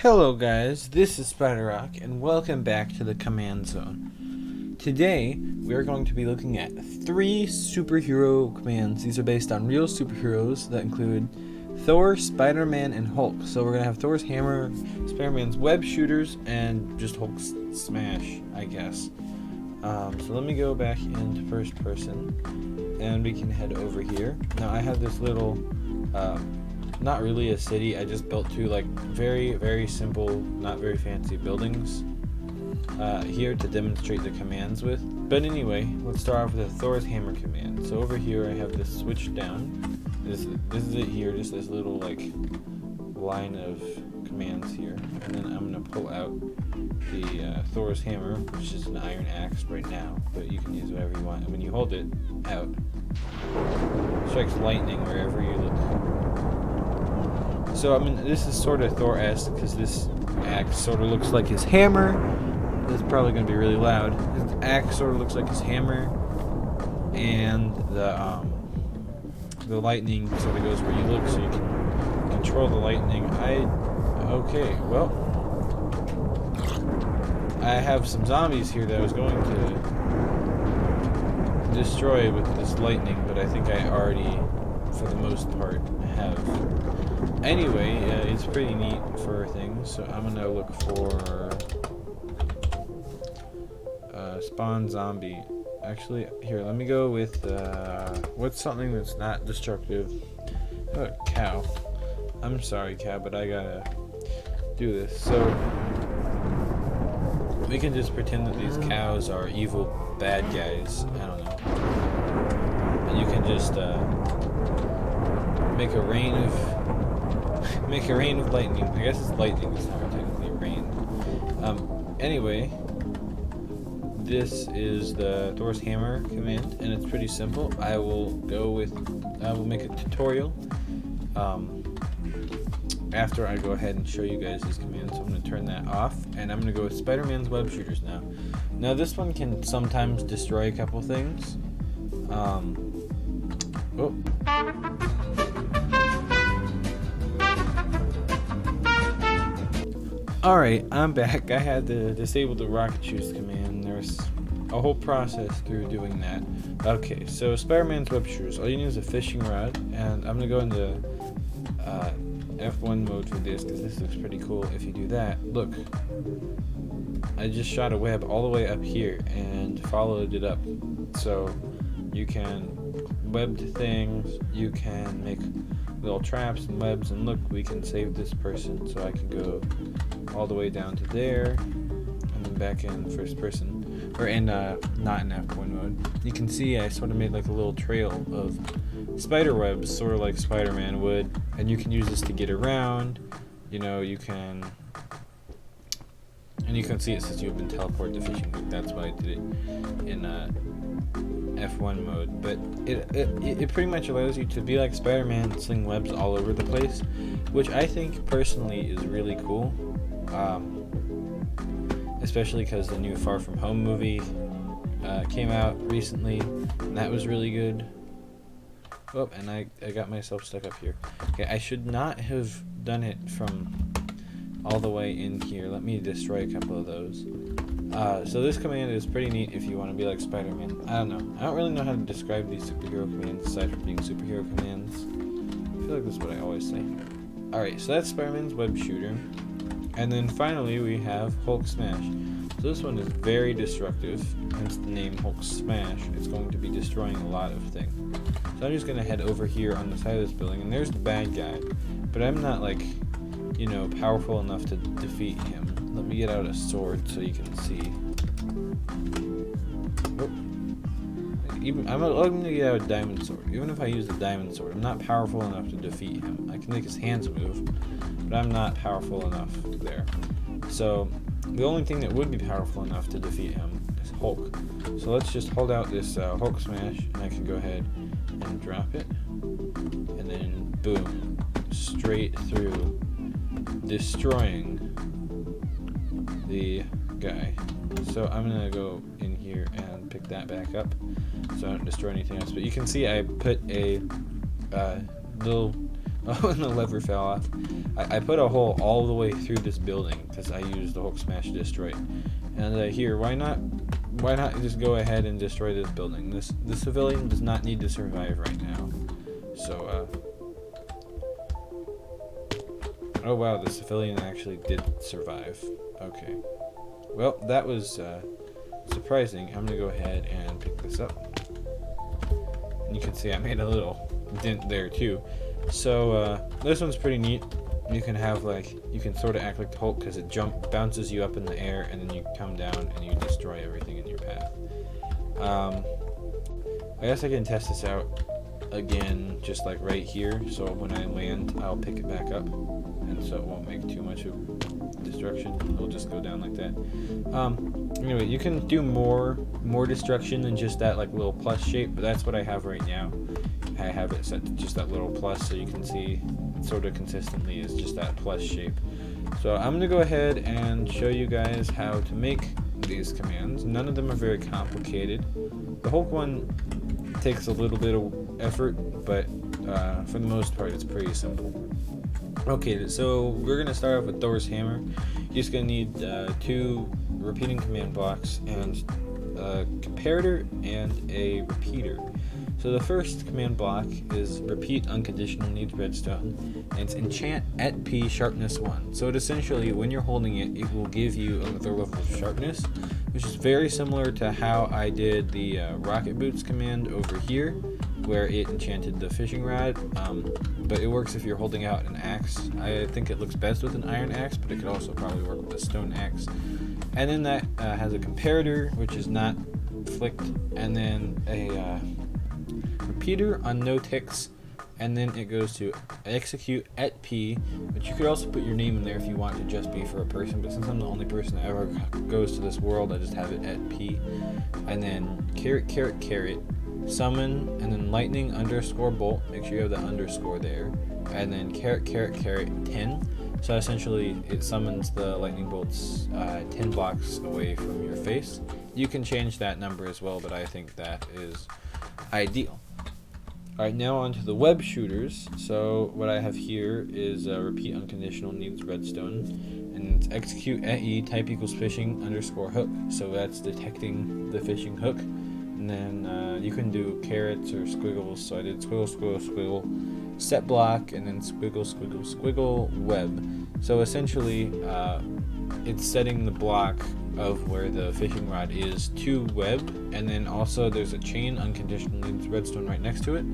Hello guys, this is Spyderrock and welcome back to the Command Zone. Today we are going to be looking at 3 superhero commands. These are based on real superheroes that include Thor, Spider-Man, and Hulk. So we're going to have Thor's hammer, Spider-Man's web shooters, and just Hulk's smash, I guess. So let me go back into first person and we can head over here. Now I have this little not really a city. I just built 2 like very simple, not very fancy buildings here to demonstrate the commands with. But anyway, let's start off with the Thor's hammer command. So over here I have this switch down. This is it here, just this little like line of commands here. And then I'm gonna pull out the Thor's hammer, which is an iron axe right now, but you can use whatever you want. And when you hold it out, it strikes lightning wherever you look. So I mean, this is sort of Thor-esque because this axe sort of looks like his hammer. This is probably going to be really loud. His axe sort of looks like his hammer, and the lightning sort of goes where you look, so you can control the lightning. Okay, well, I have some zombies here that I was going to destroy with this lightning, but I think I already, for the most part, have. Anyway, it's pretty neat for things, so I'm gonna look for spawn zombie. Actually, here, let me go with what's something that's not destructive. How about cow? I'm sorry, cow, but I gotta do this. So we can just pretend that these cows are evil bad guys. I don't know. And you can just make a rain of lightning. I guess it's lightning, it's not technically rain. Anyway, this is the Thor's hammer command, and it's pretty simple. I will make a tutorial after I go ahead and show you guys these commands. So I'm going to turn that off, and I'm going to go with Spider-Man's web shooters now. Now this one can sometimes destroy a couple things. Alright, I'm back. I had to disable the rocket shoes command. There's a whole process through doing that. Okay, so Spider-Man's web shooters. All you need is a fishing rod, and I'm going to go into F1 mode for this because this looks pretty cool. If you do that, look. I just shot a web all the way up here and followed it up. So you can web things, you can make little traps and webs, and look, we can save this person. So I can go all the way down to there and then back in first person, or in not in F1 mode. You can see I sort of made like a little trail of spider webs, sort of like Spider-Man would, and you can use this to get around. You know, you can, and you can see it says you've been teleported to fishing boat. That's why I did it in F1 mode, but it pretty much allows you to be like Spider-Man and sling webs all over the place, which I think personally is really cool, especially because the new Far From Home movie came out recently, and that was really good. Oh, and I got myself stuck up here. Okay, I should not have done it from all the way in here. Let me destroy a couple of those. So this command is pretty neat if you want to be like Spider-Man. I don't know. I don't really know how to describe these superhero commands aside from being superhero commands. I feel like that's what I always say. Alright, so that's Spider-Man's web shooter. And then finally we have Hulk smash. So this one is very destructive, hence the name Hulk smash. It's going to be destroying a lot of things. So I'm just going to head over here on the side of this building, and there's the bad guy. But I'm not like, you know, powerful enough to defeat him. Let me get out a sword so you can see. I'm going to get out a diamond sword. Even if I use the diamond sword, I'm not powerful enough to defeat him. I can make his hands move, but I'm not powerful enough there. So the only thing that would be powerful enough to defeat him is Hulk. So let's just hold out this Hulk smash, and I can go ahead and drop it, and then boom, straight through, destroying the guy. So I'm gonna go in here and pick that back up so I don't destroy anything else. But you can see I put a little Oh, and the lever fell off. I put a hole all the way through this building because I used the Hulk smash to destroy it. And here, why not just go ahead and destroy this building? The civilian does not need to survive right now. So, oh wow, the civilian actually did survive. Okay. Well, that was surprising. I'm gonna go ahead and pick this up. And you can see I made a little dent there too. So this one's pretty neat. You can have you can sort of act like the Hulk because it bounces you up in the air, and then you come down and you destroy everything in your path. I guess I can test this out again, just like right here. So when I land, I'll pick it back up, and so it won't make too much of destruction. It'll just go down like that. Anyway, you can do more destruction than just that little plus shape, but that's what I have right now. I have it set to just that little plus, so you can see sort of consistently is just that plus shape. So I'm gonna go ahead and show you guys how to make these commands. None of them are very complicated. The Hulk one takes a little bit of effort, but for the most part it's pretty simple. Okay, so we're gonna start off with Thor's hammer. You're just gonna need 2 repeating command blocks and a comparator and a repeater. So the first command block is repeat unconditional needs redstone, and it's enchant at P sharpness 1. So it essentially, when you're holding it, it will give you another level of sharpness, which is very similar to how I did the rocket boots command over here, where it enchanted the fishing rod, but it works if you're holding out an axe. I think it looks best with an iron axe, but it could also probably work with a stone axe. And then that has a comparator, which is not flicked, and then a repeater on no ticks, and then it goes to execute at P, but you could also put your name in there if you want to just be for a person, but since I'm the only person that ever goes to this world, I just have it at P. And then carrot, summon, and then lightning underscore bolt, make sure you have the underscore there, and then carrot 10. So essentially it summons the lightning bolts 10 blocks away from your face. You can change that number as well, but I think that is ideal. Alright, now on to the web shooters. So what I have here is repeat unconditional needs redstone, and it's execute at E, type equals fishing underscore hook. So that's detecting the fishing hook. And then you can do carrots or squiggles. So I did squiggle, set block, and then squiggle, web. So essentially it's setting the block of where the fishing rod is to web, and then also there's a chain unconditional needs redstone right next to it.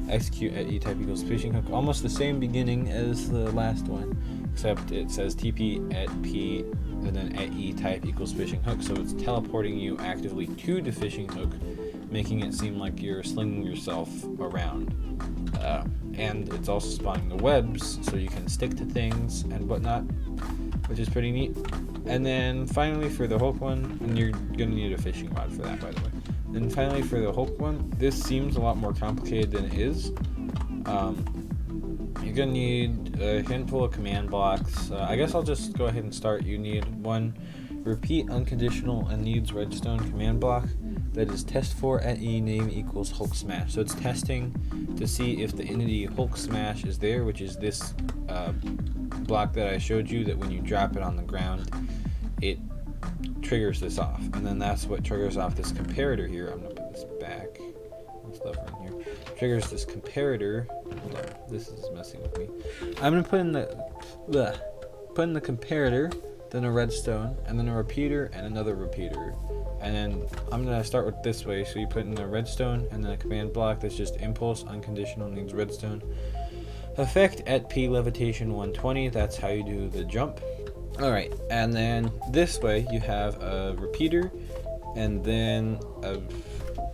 Execute at E, type equals fishing hook. Almost the same beginning as the last one, except it says TP at P and then at E, type equals fishing hook. So it's teleporting you actively to the fishing hook, making it seem like you're slinging yourself around. And it's also spawning the webs, so you can stick to things and whatnot, which is pretty neat. And then finally for the Hulk one, and you're gonna need a fishing rod for that, by the way. Then finally for the Hulk one, this seems a lot more complicated than it is. You're gonna need a handful of command blocks. I guess I'll just go ahead and start. You need 1 repeat unconditional and needs redstone command block that is test for at E, name equals Hulk smash. So it's testing to see if the entity Hulk smash is there, which is this block that I showed you, that when you drop it on the ground, it triggers this off. And then that's what triggers off this comparator here. I'm gonna put this back. This lever in here. Triggers this comparator. Hold on, this is messing with me. I'm gonna put in the comparator, then a redstone, and then a repeater, and another repeater. And then I'm gonna start with this way. So you put in the redstone and then a command block that's just impulse unconditional needs redstone. Effect at P levitation 120. That's how you do the jump. Alright, and then this way you have a repeater, and then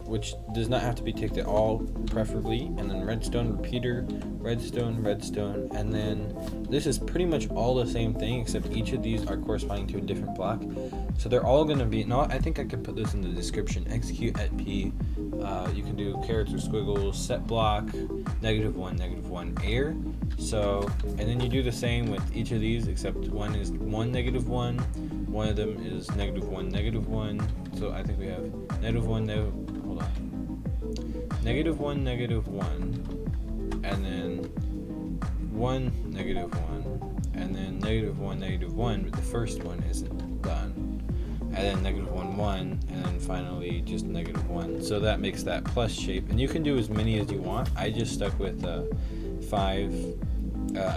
which does not have to be ticked at all, preferably, and then redstone, repeater, redstone, and then this is pretty much all the same thing, except each of these are corresponding to a different block. So they're all going to be, no, I think I could put this in the description. Execute at P, you can do carrots or squiggles, set block, -1, air. So, and then you do the same with each of these, except one is 1, -1, one of them is -1, -1. So I think we have -1, hold on, -1, -1, and then 1, -1, and then -1, -1, but the first one isn't done. And then -1, 1, and then finally just -1. So that makes that plus shape, and you can do as many as you want. I just stuck with 5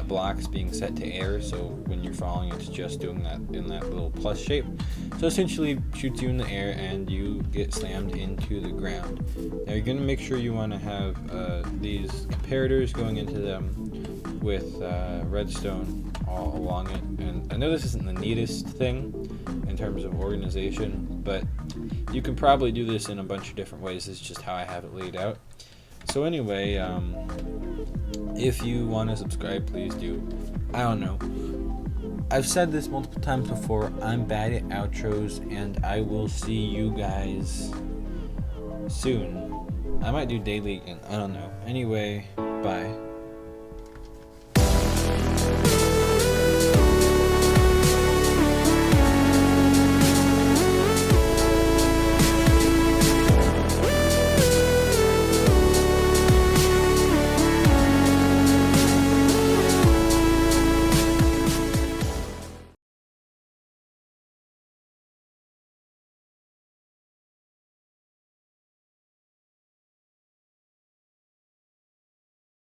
blocks being set to air, so when you're falling, it's just doing that in that little plus shape. So essentially shoots you in the air and you get slammed into the ground. Now you're going to make sure you want to have these comparators going into them with redstone all along it. And I know this isn't the neatest thing in terms of organization, but you can probably do this in a bunch of different ways. This is just how I have it laid out. So anyway, if you want to subscribe, please do. I don't know. I've said this multiple times before. I'm bad at outros, and I will see you guys soon. I might do daily again. I don't know. Anyway, bye.